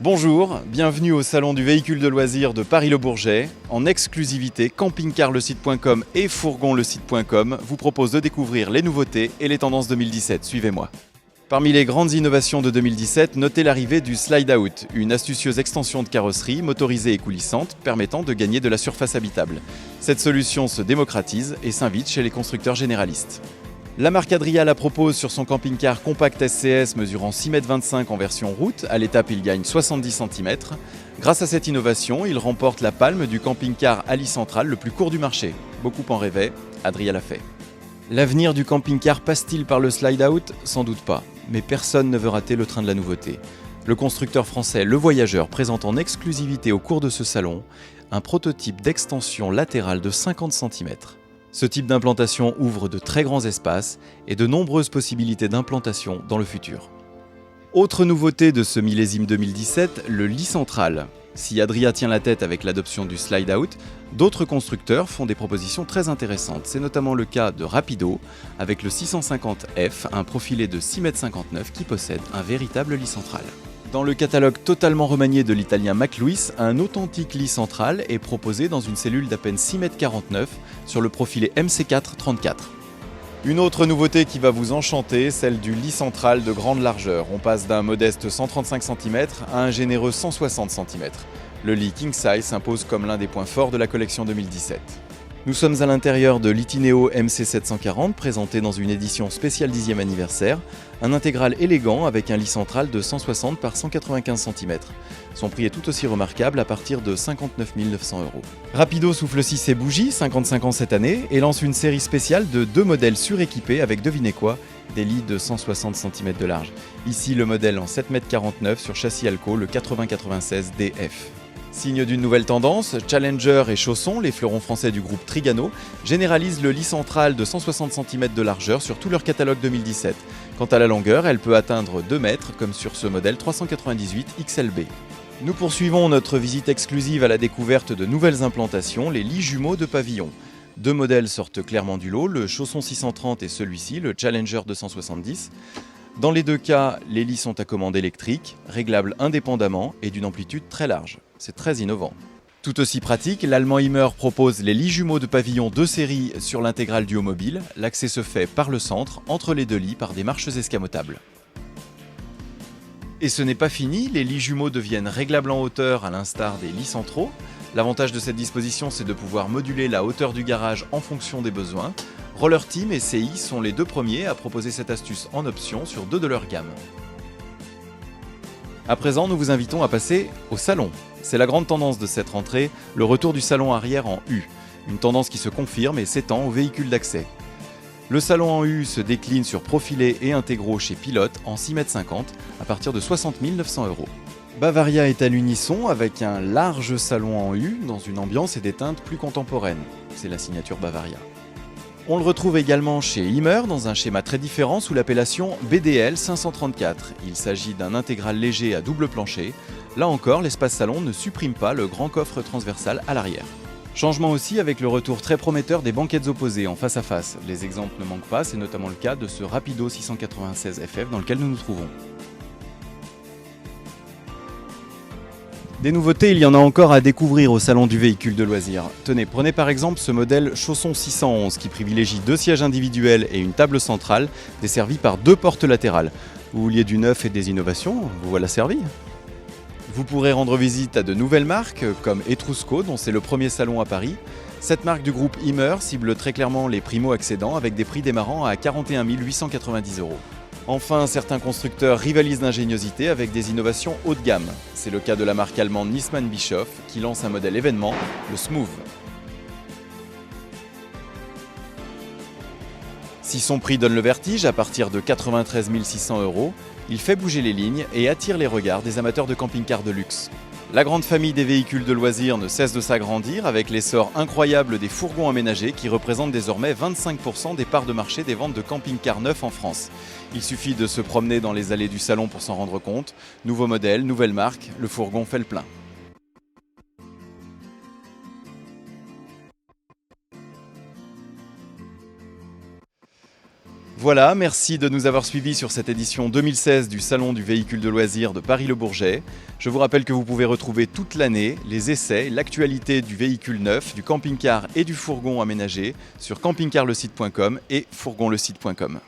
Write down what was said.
Bonjour, bienvenue au Salon du véhicule de loisirs de Paris-Le Bourget. En exclusivité, campingcarlesite.com et fourgonlesite.com vous proposent de découvrir les nouveautés et les tendances 2017. Suivez-moi. Parmi les grandes innovations de 2017, notez l'arrivée du Slide Out, une astucieuse extension de carrosserie motorisée et coulissante permettant de gagner de la surface habitable. Cette solution se démocratise et s'invite chez les constructeurs généralistes. La marque Adria la propose sur son camping-car compact SCS mesurant 6,25 m en version route. À l'étape, il gagne 70 cm. Grâce à cette innovation, il remporte la palme du camping-car Ali Central le plus court du marché. Beaucoup en rêvaient, Adria l'a fait. L'avenir du camping-car passe-t-il par le slide out? Sans doute pas, mais personne ne veut rater le train de la nouveauté. Le constructeur français Le Voyageur présente en exclusivité au cours de ce salon un prototype d'extension latérale de 50 cm. Ce type d'implantation ouvre de très grands espaces et de nombreuses possibilités d'implantation dans le futur. Autre nouveauté de ce millésime 2017, le lit central. Si Adria tient la tête avec l'adoption du slide out, d'autres constructeurs font des propositions très intéressantes. C'est notamment le cas de Rapido avec le 650F, un profilé de 6,59 m qui possède un véritable lit central. Dans le catalogue totalement remanié de l'italien McLuis, un authentique lit central est proposé dans une cellule d'à peine 6,49 m sur le profilé MC4-34. Une autre nouveauté qui va vous enchanter, celle du lit central de grande largeur. On passe d'un modeste 135 cm à un généreux 160 cm. Le lit King Size s'impose comme l'un des points forts de la collection 2017. Nous sommes à l'intérieur de l'Itineo MC740, présenté dans une édition spéciale 10e anniversaire, un intégral élégant avec un lit central de 160 par 195 cm. Son prix est tout aussi remarquable à partir de 59 900 €. Rapido souffle aussi ses bougies, 55 ans cette année, et lance une série spéciale de 2 modèles suréquipés avec, devinez quoi, des lits de 160 cm de large. Ici le modèle en 7,49 m sur châssis Alco, le 8096 DF. Signe d'une nouvelle tendance, Challenger et Chausson, les fleurons français du groupe Trigano, généralisent le lit central de 160 cm de largeur sur tout leur catalogue 2017. Quant à la longueur, elle peut atteindre 2 mètres, comme sur ce modèle 398 XLB. Nous poursuivons notre visite exclusive à la découverte de nouvelles implantations, les lits jumeaux de pavillon. 2 modèles sortent clairement du lot, le Chausson 630 et celui-ci, le Challenger 270. Dans les deux cas, les lits sont à commande électrique, réglables indépendamment et d'une amplitude très large. C'est très innovant. Tout aussi pratique, l'allemand Himmer propose les lits jumeaux de pavillon de série sur l'intégrale duo mobile. L'accès se fait par le centre, entre les deux lits, par des marches escamotables. Et ce n'est pas fini, les lits jumeaux deviennent réglables en hauteur à l'instar des lits centraux. L'avantage de cette disposition, c'est de pouvoir moduler la hauteur du garage en fonction des besoins. Roller Team et CI sont les 2 premiers à proposer cette astuce en option sur 2 de leur gamme. À présent, nous vous invitons à passer au salon. C'est la grande tendance de cette rentrée, le retour du salon arrière en U. Une tendance qui se confirme et s'étend aux véhicules d'accès. Le salon en U se décline sur profilés et intégraux chez Pilote en 6,50 m à partir de 60 900 €. Bavaria est à l'unisson avec un large salon en U dans une ambiance et des teintes plus contemporaines. C'est la signature Bavaria. On le retrouve également chez Himmer dans un schéma très différent sous l'appellation BDL 534. Il s'agit d'un intégral léger à double plancher. Là encore, l'espace salon ne supprime pas le grand coffre transversal à l'arrière. Changement aussi avec le retour très prometteur des banquettes opposées en face à face. Les exemples ne manquent pas, c'est notamment le cas de ce Rapido 696 FF dans lequel nous nous trouvons. Des nouveautés, il y en a encore à découvrir au salon du véhicule de loisirs. Tenez, prenez par exemple ce modèle Chausson 611 qui privilégie 2 sièges individuels et une table centrale desservie par 2 portes latérales. Vous vouliez du neuf et des innovations, vous voilà servi. Vous pourrez rendre visite à de nouvelles marques comme Etrusco dont c'est le premier salon à Paris. Cette marque du groupe Himmer cible très clairement les primo-accédants avec des prix démarrant à 41 890 €. Enfin, certains constructeurs rivalisent d'ingéniosité avec des innovations haut de gamme. C'est le cas de la marque allemande Nisman Bischoff qui lance un modèle événement, le Smooth. Si son prix donne le vertige à partir de 93 600 €, il fait bouger les lignes et attire les regards des amateurs de camping-cars de luxe. La grande famille des véhicules de loisirs ne cesse de s'agrandir avec l'essor incroyable des fourgons aménagés qui représentent désormais 25% des parts de marché des ventes de camping-cars neufs en France. Il suffit de se promener dans les allées du salon pour s'en rendre compte. Nouveau modèle, nouvelle marque, le fourgon fait le plein. Voilà, merci de nous avoir suivis sur cette édition 2016 du Salon du véhicule de loisirs de Paris-le-Bourget. Je vous rappelle que vous pouvez retrouver toute l'année les essais, l'actualité du véhicule neuf, du camping-car et du fourgon aménagé sur campingcarlesite.com et fourgonlesite.com.